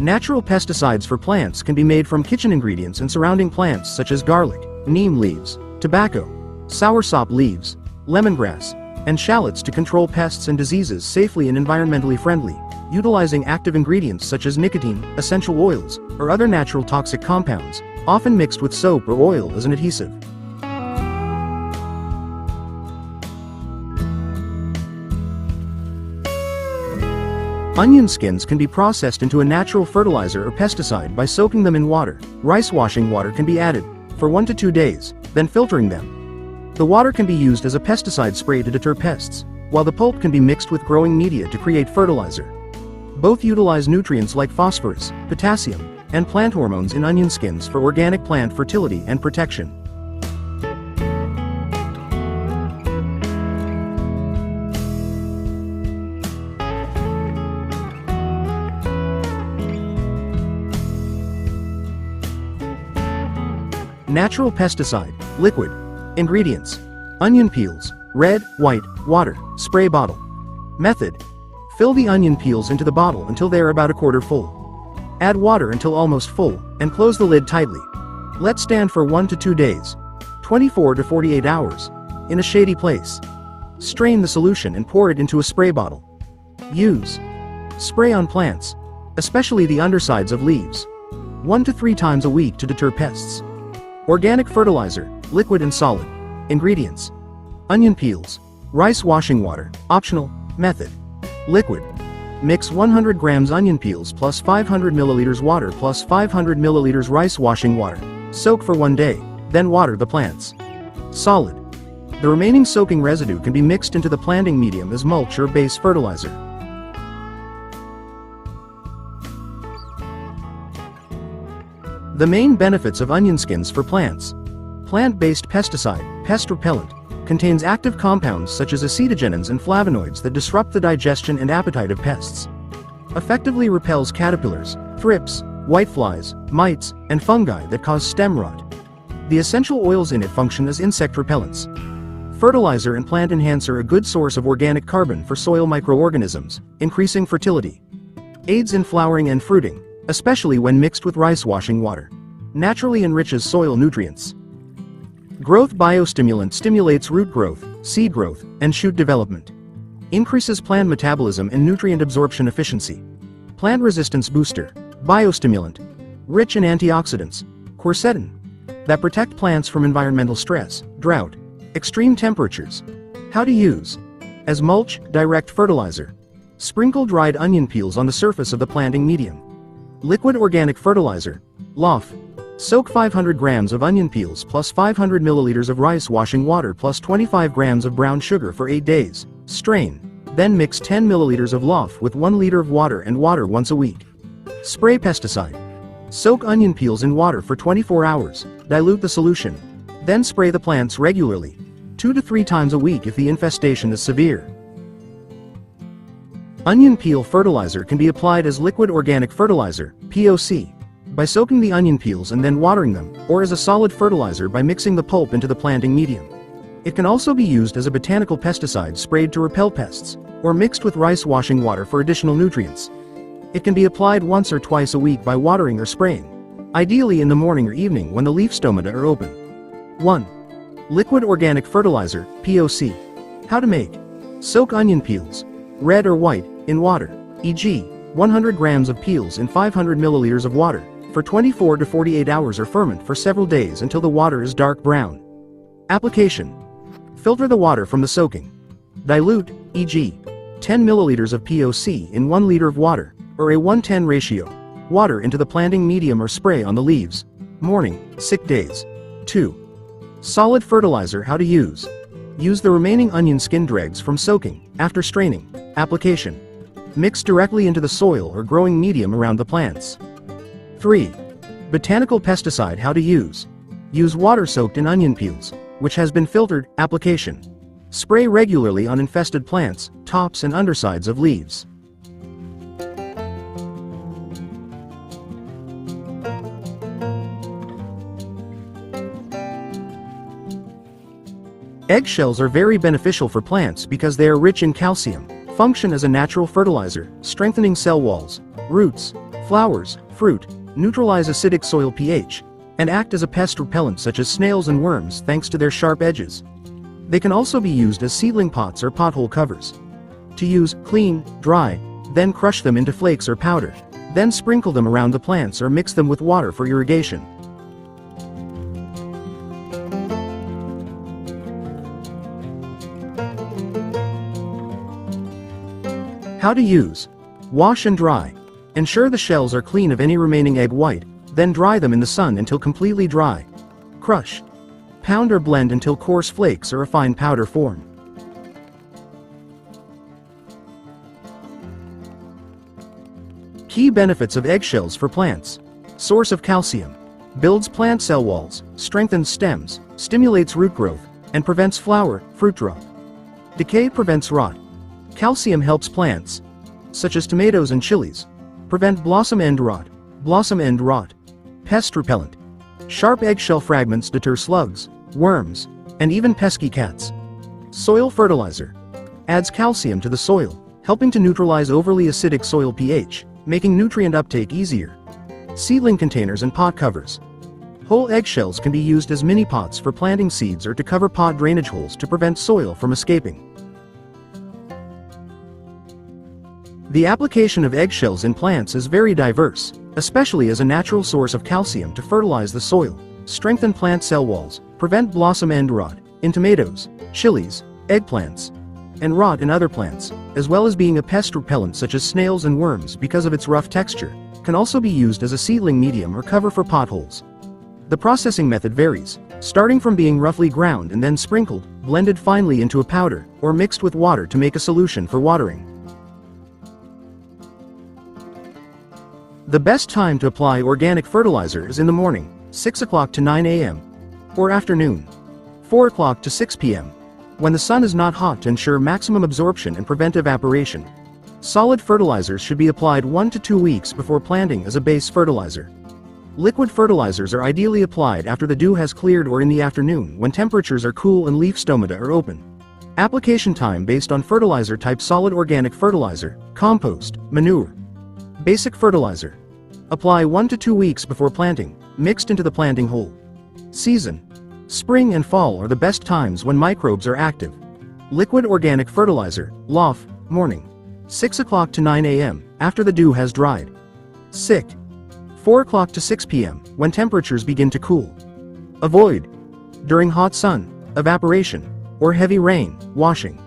Natural pesticides for plants can be made from kitchen ingredients and surrounding plants such as garlic, neem leaves, tobacco, soursop leaves, lemongrass, and shallots to control pests and diseases safely and environmentally friendly, utilizing active ingredients such as nicotine, essential oils, or other natural toxic compounds, often mixed with soap or oil as an adhesive. Onion skins can be processed into a natural fertilizer or pesticide by soaking them in water. Rice washing water can be added for 1 to 2 days, then filtering them. The water can be used as a pesticide spray to deter pests, while the pulp can be mixed with growing media to create fertilizer. Both utilize nutrients like phosphorus, potassium, and plant hormones in onion skins for organic plant fertility and protection. Natural pesticide, liquid. Ingredients: onion peels, red, white, water, spray bottle. Method: fill the onion peels into the bottle until they are about a quarter full. Add water until almost full, and close the lid tightly. Let stand for 1 to 2 days, 24 to 48 hours, in a shady place. Strain the solution and pour it into a spray bottle. Use. Spray on plants, especially the undersides of leaves, 1 to 3 times a week to deter pests. Organic fertilizer, liquid and solid. Ingredients: onion peels, rice washing water, optional. Method: liquid. Mix 100 grams onion peels plus 500 milliliters water plus 500 milliliters rice washing water. Soak for 1 day, then water the plants. Solid. The remaining soaking residue can be mixed into the planting medium as mulch or base fertilizer. The main benefits of onion skins for plants. Plant-based pesticide, pest repellent, contains active compounds such as acetogenins and flavonoids that disrupt the digestion and appetite of pests. Effectively repels caterpillars, thrips, whiteflies, mites, and fungi that cause stem rot. The essential oils in it function as insect repellents. Fertilizer and plant enhancer, a good source of organic carbon for soil microorganisms, increasing fertility. Aids in flowering and fruiting, especially when mixed with rice washing water. Naturally enriches soil nutrients. Growth biostimulant, stimulates root growth, seed growth, and shoot development. Increases plant metabolism and nutrient absorption efficiency. Plant resistance booster, biostimulant, rich in antioxidants, quercetin, that protect plants from environmental stress, drought, extreme temperatures. How to use: as mulch, direct fertilizer. Sprinkle dried onion peels on the surface of the planting medium. Liquid organic fertilizer, LOF. Soak 500 grams of onion peels plus 500 milliliters of rice washing water plus 25 grams of brown sugar for 8 days. Strain. Then mix 10 milliliters of LOF with 1 liter of water and water once a week. Spray pesticide. Soak onion peels in water for 24 hours. Dilute the solution. Then spray the plants regularly, 2 to 3 times a week if the infestation is severe. Onion peel fertilizer can be applied as liquid organic fertilizer, POC, by soaking the onion peels and then watering them, or as a solid fertilizer by mixing the pulp into the planting medium. It can also be used as a botanical pesticide sprayed to repel pests, or mixed with rice washing water for additional nutrients. It can be applied once or twice a week by watering or spraying, ideally in the morning or evening when the leaf stomata are open. 1. Liquid organic fertilizer, POC. How to make. Soak onion peels, red or white, in water, e.g., 100 grams of peels in 500 milliliters of water, for 24 to 48 hours or ferment for several days until the water is dark brown. Application. Filter the water from the soaking. Dilute, e.g., 10 milliliters of POC in 1 liter of water, or a 1:10 ratio, water into the planting medium or spray on the leaves. Morning, sick days. 2. Solid fertilizer. How to use. Use the remaining onion skin dregs from soaking, after straining. Application. Mix directly into the soil or growing medium around the plants. 3. Botanical pesticide. How to use. Use water soaked in onion peels, which has been filtered. Application. Spray regularly on infested plants, tops and undersides of leaves. Eggshells are very beneficial for plants because they are rich in calcium, function as a natural fertilizer, strengthening cell walls, roots, Flowers, fruit, neutralize acidic soil pH, and act as a pest repellent such as snails and worms thanks to their sharp edges. They can also be used as seedling pots or pothole covers. To use, clean, dry, then crush them into flakes or powder. Then sprinkle them around the plants or mix them with water for irrigation. How to use. Wash and dry. Ensure the shells are clean of any remaining egg white, then dry them in the sun until completely dry. Crush. Pound or blend until coarse flakes or a fine powder form. Key benefits of eggshells for plants. Source of calcium. Builds plant cell walls, strengthens stems, stimulates root growth, and prevents flower, fruit drop. Decay prevents rot. Calcium helps plants, such as tomatoes and chilies, prevent blossom end rot. Pest repellent. Sharp eggshell fragments deter slugs, worms, and even pesky cats. Soil fertilizer. Adds calcium to the soil, helping to neutralize overly acidic soil pH, making nutrient uptake easier. Seedling containers and pot covers. Whole eggshells can be used as mini pots for planting seeds or to cover pot drainage holes to prevent soil from escaping. The application of eggshells in plants is very diverse, especially as a natural source of calcium to fertilize the soil, strengthen plant cell walls, prevent blossom end rot in tomatoes, chilies, eggplants, and rot in other plants, as well as being a pest repellent such as snails and worms because of its rough texture, can also be used as a seedling medium or cover for potholes. The processing method varies, starting from being roughly ground and then sprinkled, blended finely into a powder, or mixed with water to make a solution for watering. The best time to apply organic fertilizer is in the morning, 6 o'clock to 9 a.m., or afternoon, 4 o'clock to 6 p.m., when the sun is not hot to ensure maximum absorption and prevent evaporation. Solid fertilizers should be applied 1 to 2 weeks before planting as a base fertilizer. Liquid fertilizers are ideally applied after the dew has cleared or in the afternoon when temperatures are cool and leaf stomata are open. Application time based on fertilizer type: solid organic fertilizer, compost, manure. Basic fertilizer. Apply 1 to 2 weeks before planting, mixed into the planting hole. Season. Spring and fall are the best times when microbes are active. Liquid organic fertilizer, LOF, morning, 6 o'clock to 9 a.m., after the dew has dried. Sick. 4 o'clock to 6 p.m., when temperatures begin to cool. Avoid. During hot sun, evaporation, or heavy rain, washing.